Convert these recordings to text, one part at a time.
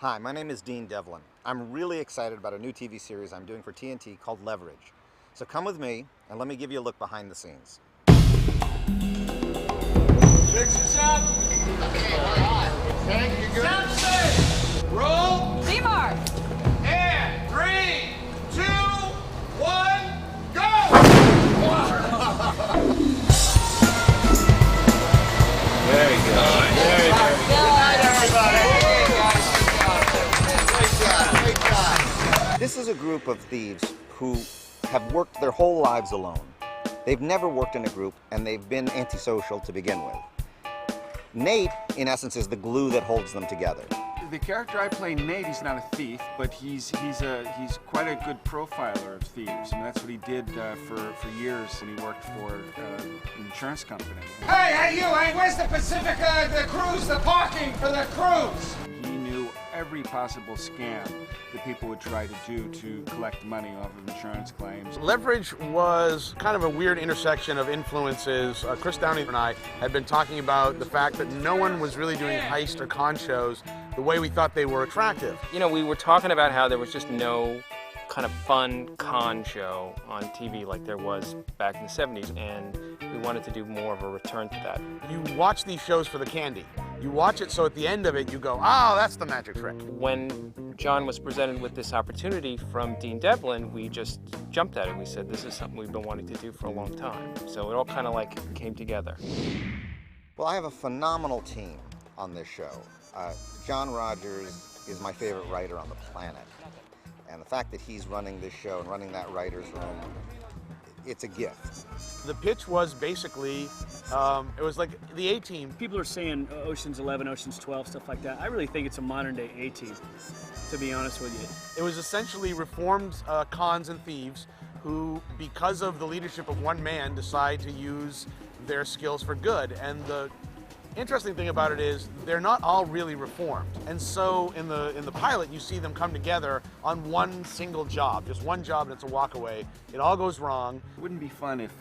Hi, my name is Dean Devlin. I'm really excited about a new TV series I'm doing for TNT called Leverage. So come with me and let me give you a look behind the scenes. Fixers up. Okay, we're on. Thank you, good. Sound safe. Roll. D-Mark. And 3, 2, 1, go! There you go. There you go. Good night, everybody. Great job. This is a group of thieves who have worked their whole lives alone. They've never worked in a group, and they've been antisocial to begin with. Nate, in essence, is the glue that holds them together. The character I play, Nate, he's not a thief, but he's quite a good profiler of thieves. I mean, that's what he did for years when he worked for an insurance company. Hey, you, hey, where's the Pacifica, the cruise, the parking for the cruise? He knew every possible scam that people would try to do to collect money off of insurance claims. Leverage was kind of a weird intersection of influences. Chris Downey and I had been talking about the fact that no one was really doing heist or con shows the way we thought they were attractive. You know, we were talking about how there was just no kind of fun con show on TV like there was back in the 70s, and we wanted to do more of a return to that. You watch these shows for the candy. You watch it so at the end of it you go, oh, that's the magic trick. When John was presented with this opportunity from Dean Devlin, we just jumped at it. We said, this is something we've been wanting to do for a long time. So it all kind of like came together. Well, I have a phenomenal team on this show. John Rogers is my favorite writer on the planet. And the fact that he's running this show and running that writer's room, it's a gift. The pitch was basically, it was like the A-Team. People are saying Ocean's 11, Ocean's 12, stuff like that. I really think it's a modern-day A-Team, to be honest with you. It was essentially reformed cons and thieves who, because of the leadership of one man, decide to use their skills for good. And the interesting thing about it is they're not all really reformed. And so in the pilot, you see them come together on one single job, just one job, and it's a walk away. It all goes wrong. It wouldn't be fun if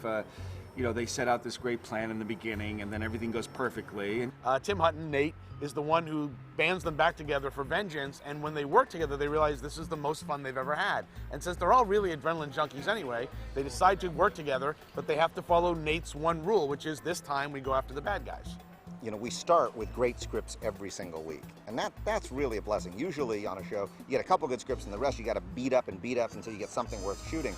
you know, they set out this great plan in the beginning and then everything goes perfectly. Tim Hutton, Nate, is the one who bands them back together for vengeance, and when they work together, they realize this is the most fun they've ever had. And since they're all really adrenaline junkies anyway, they decide to work together, but they have to follow Nate's one rule, which is this time we go after the bad guys. You know, we start with great scripts every single week, and that's really a blessing. Usually on a show, you get a couple good scripts, and the rest you got to beat up until you get something worth shooting.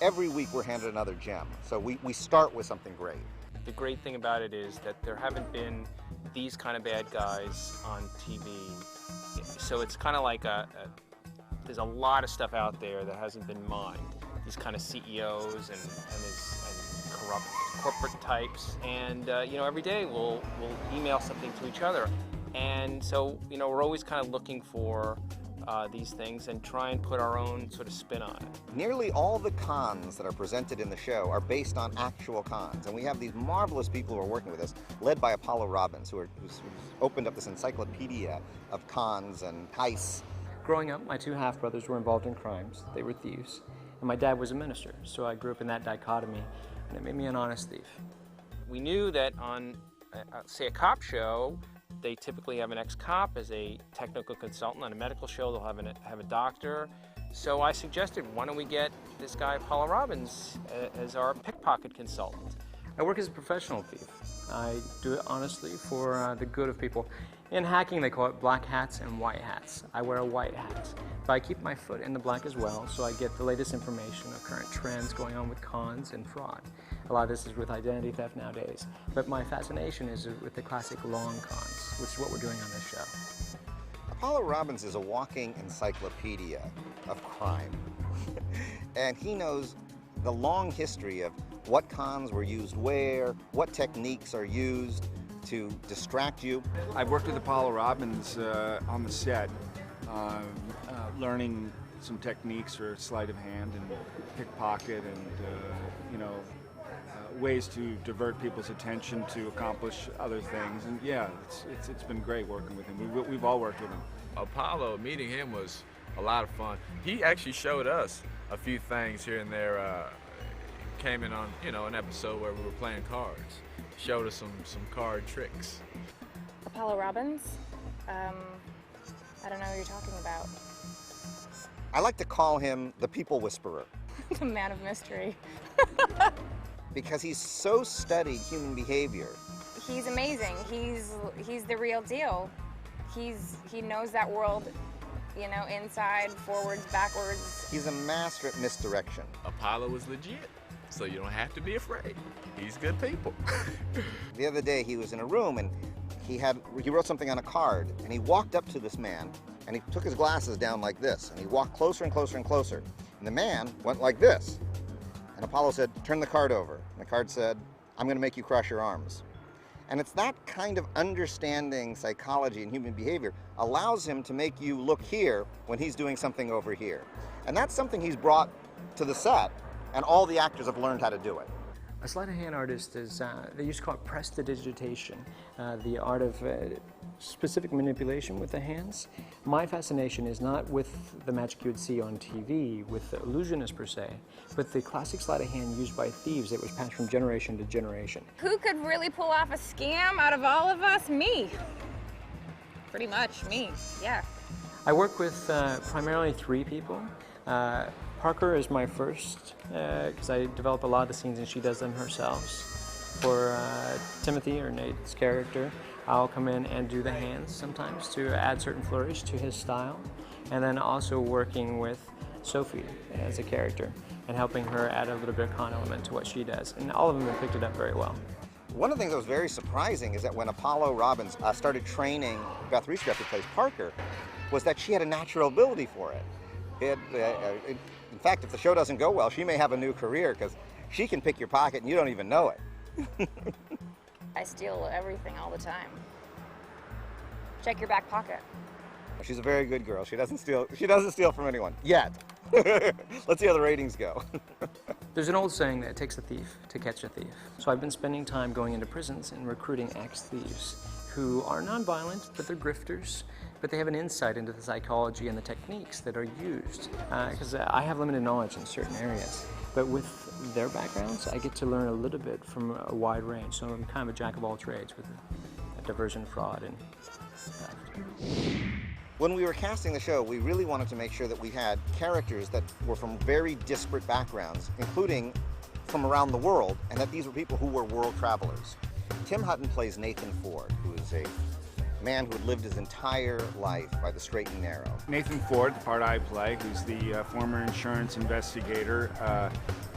Every week we're handed another gem, so we start with something great. The great thing about it is that there haven't been these kind of bad guys on TV. So it's kind of like there's a lot of stuff out there that hasn't been mined. These kind of CEOs and corrupt corporate types, and you know, every day we'll email something to each other, and so you know, we're always kind of looking for these things and try and put our own sort of spin on it. Nearly all the cons that are presented in the show are based on actual cons, and we have these marvelous people who are working with us, led by Apollo Robbins, who's opened up this encyclopedia of cons and heists. Growing up, my two half-brothers were involved in crimes. They were thieves, and my dad was a minister, so I grew up in that dichotomy, and it made me an honest thief. We knew that on, say, a cop show, they typically have an ex-cop as a technical consultant. On a medical show, they'll have a doctor. So I suggested, why don't we get this guy, Apollo Robbins, as our pickpocket consultant? I work as a professional thief. I do it honestly for the good of people. In hacking, they call it black hats and white hats. I wear a white hat, but I keep my foot in the black as well, so I get the latest information of current trends going on with cons and fraud. A lot of this is with identity theft nowadays, but my fascination is with the classic long cons, which is what we're doing on this show. Apollo Robbins is a walking encyclopedia of crime, and he knows the long history of what cons were used where, what techniques are used to distract you. I've worked with Apollo Robbins on the set, learning some techniques for sleight of hand and pickpocket and you know, ways to divert people's attention to accomplish other things. And yeah, it's been great working with him. We've all worked with him. Apollo, meeting him was a lot of fun. He actually showed us a few things here and there. Came in on, you know, an episode where we were playing cards. Showed us some card tricks. Apollo Robbins, I don't know who you're talking about. I like to call him the people whisperer The man of mystery. because he's so studied human behavior. He's amazing. He's the real deal. He knows that world, you know, inside, forwards, backwards. He's a master at misdirection. Apollo was legit, so you don't have to be afraid. He's good people. The other day he was in a room and he wrote something on a card, and he walked up to this man and he took his glasses down like this, and he walked closer and closer and closer. And the man went like this. And Apollo said, "Turn the card over." And the card said, "I'm going to make you cross your arms." And it's that kind of understanding psychology and human behavior allows him to make you look here when he's doing something over here. And that's something he's brought to the set, and all the actors have learned how to do it. A sleight of hand artist is, they used to call it prestidigitation, the art of specific manipulation with the hands. My fascination is not with the magic you would see on TV, with the illusionists per se, but the classic sleight of hand used by thieves that was passed from generation to generation. Who could really pull off a scam out of all of us? Me. Pretty much, me, yeah. I work with primarily 3 people. Parker is my first, because I develop a lot of the scenes and she does them herself. For Timothy, or Nate's character, I'll come in and do the hands sometimes to add certain flourish to his style. And then also working with Sophie as a character and helping her add a little bit of con element to what she does. And all of them have picked it up very well. One of the things that was very surprising is that when Apollo Robbins started training Beth Riestrup, who plays Parker, was that she had a natural ability for it. In fact, if the show doesn't go well, she may have a new career because she can pick your pocket and you don't even know it. I steal everything all the time. Check your back pocket. She's a very good girl. She doesn't steal from anyone yet. Let's see how the ratings go. There's an old saying that it takes a thief to catch a thief. So I've been spending time going into prisons and recruiting ex-thieves who are nonviolent, but they're grifters, but they have an insight into the psychology and the techniques that are used. Because I have limited knowledge in certain areas, but with their backgrounds, I get to learn a little bit from a wide range. So I'm kind of a jack of all trades with a diversion, fraud, and theft. When we were casting the show, we really wanted to make sure that we had characters that were from very disparate backgrounds, including from around the world, and that these were people who were world travelers. Tim Hutton plays Nathan Ford, who is a man who had lived his entire life by the straight and narrow. Nathan Ford, the part I play, who's the former insurance investigator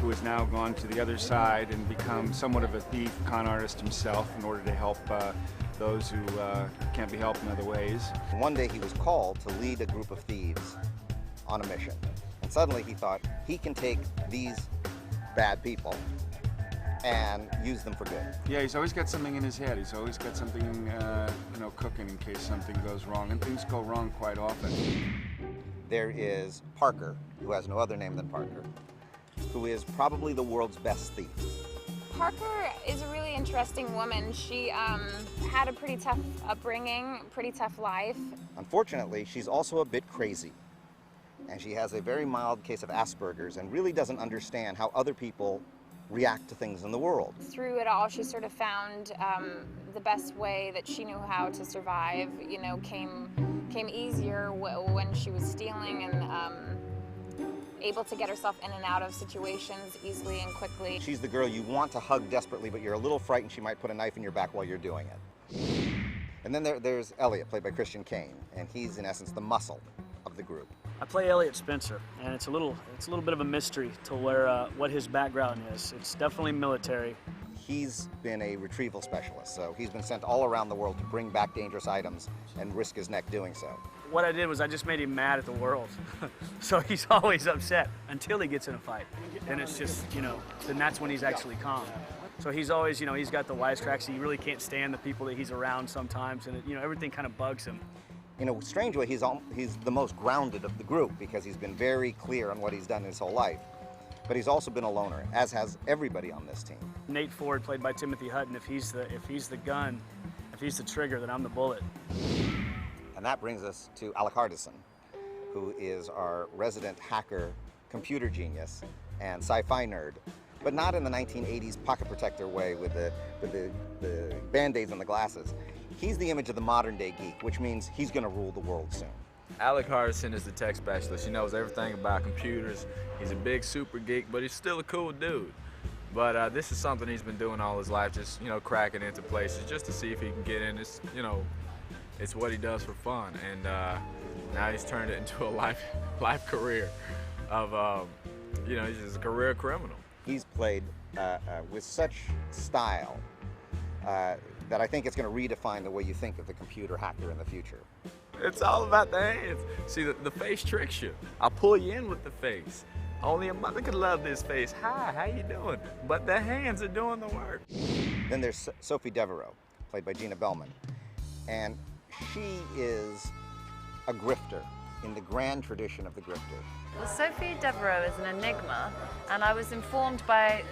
who has now gone to the other side and become somewhat of a thief, con artist himself in order to help those who can't be helped in other ways. One day he was called to lead a group of thieves on a mission. And suddenly he thought he can take these bad people and use them for good. Yeah, he's always got something in his head. He's always got something, cooking in case something goes wrong, and things go wrong quite often. There is Parker, who has no other name than Parker, who is probably the world's best thief. Parker is a really interesting woman. She had a pretty tough upbringing, pretty tough life. Unfortunately, she's also a bit crazy. And she has a very mild case of Asperger's and really doesn't understand how other people react to things in the world. Through it all, she sort of found the best way that she knew how to survive, you know, came easier when she was stealing and able to get herself in and out of situations easily and quickly. She's the girl you want to hug desperately, but you're a little frightened she might put a knife in your back while you're doing it. And then there's Elliot, played by Christian Kane, and he's in essence the muscle of the group. I play Elliot Spencer, and it's a little bit of a mystery to where what his background is. It's definitely military. He's been a retrieval specialist, so he's been sent all around the world to bring back dangerous items and risk his neck doing so. What I did was I just made him mad at the world. So he's always upset until he gets in a fight. And it's just, then that's when he's actually calm. So he's always, he's got the wisecracks. He really can't stand the people that he's around sometimes, and everything kind of bugs him. In a strange way, he's the most grounded of the group because he's been very clear on what he's done his whole life. But he's also been a loner, as has everybody on this team. Nate Ford, played by Timothy Hutton, if he's the gun, if he's the trigger, then I'm the bullet. And that brings us to Alec Hardison, who is our resident hacker, computer genius, and sci-fi nerd, but not in the 1980s pocket protector way with the Band-Aids and the glasses. He's the image of the modern day geek, which means he's going to rule the world soon. Alec Hardison is the tech specialist. He knows everything about computers. He's a big super geek, but he's still a cool dude. But this is something he's been doing all his life, just, you know, cracking into places just to see if he can get in. It's, you know, it's what he does for fun. And now he's turned it into a life career of, you know, he's just a career criminal. He's played with such style that I think it's going to redefine the way you think of the computer hacker in the future. It's all about the hands. See, the face tricks you. I'll pull you in with the face. Only a mother could love this face. Hi, how you doing? But the hands are doing the work. Then there's Sophie Devereaux, played by Gina Bellman. And she is a grifter in the grand tradition of the grifter. Well, Sophie Devereaux is an enigma, and I was informed by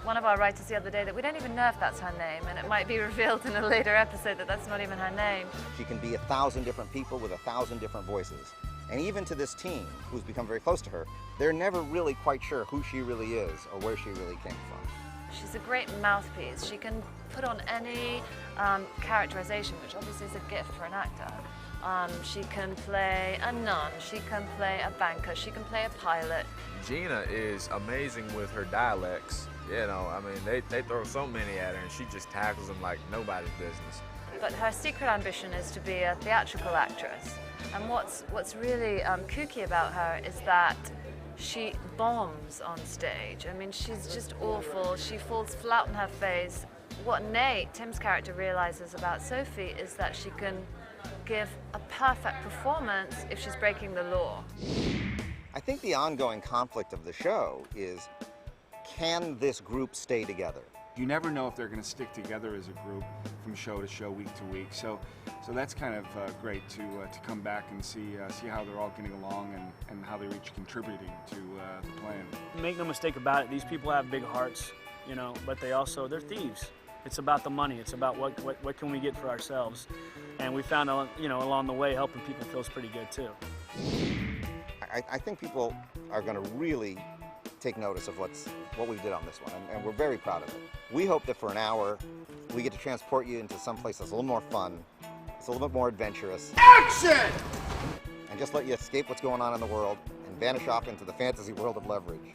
one of our writers the other day that we don't even know if that's her name, and it might be revealed in a later episode that that's not even her name. She can be 1,000 different people with 1,000 different voices. And even to this team, who's become very close to her, they're never really quite sure who she really is or where she really came from. She's a great mouthpiece. She can put on any characterization, which obviously is a gift for an actor. She can play a nun, she can play a banker, she can play a pilot. Gina is amazing with her dialects. You know, I mean, they throw so many at her and she just tackles them like nobody's business. But her secret ambition is to be a theatrical actress. And what's really kooky about her is that she bombs on stage. I mean, she's just awful. She falls flat on her face. What Nate, Tim's character, realizes about Sophie is that she can give a perfect performance if she's breaking the law. I think the ongoing conflict of the show is, can this group stay together? You never know if they're going to stick together as a group from show to show, week to week. So that's kind of great to come back and see how they're all getting along and how they're each contributing to the plan. Make no mistake about it, these people have big hearts, you know, but they're thieves. It's about the money. It's about what can we get for ourselves. And we found, you know, along the way, helping people feels pretty good too. I think people are going to really take notice of what we did on this one, and we're very proud of it. We hope that for an hour, we get to transport you into some place that's a little more fun, it's a little bit more adventurous. Action! And just let you escape what's going on in the world and vanish off into the fantasy world of leverage.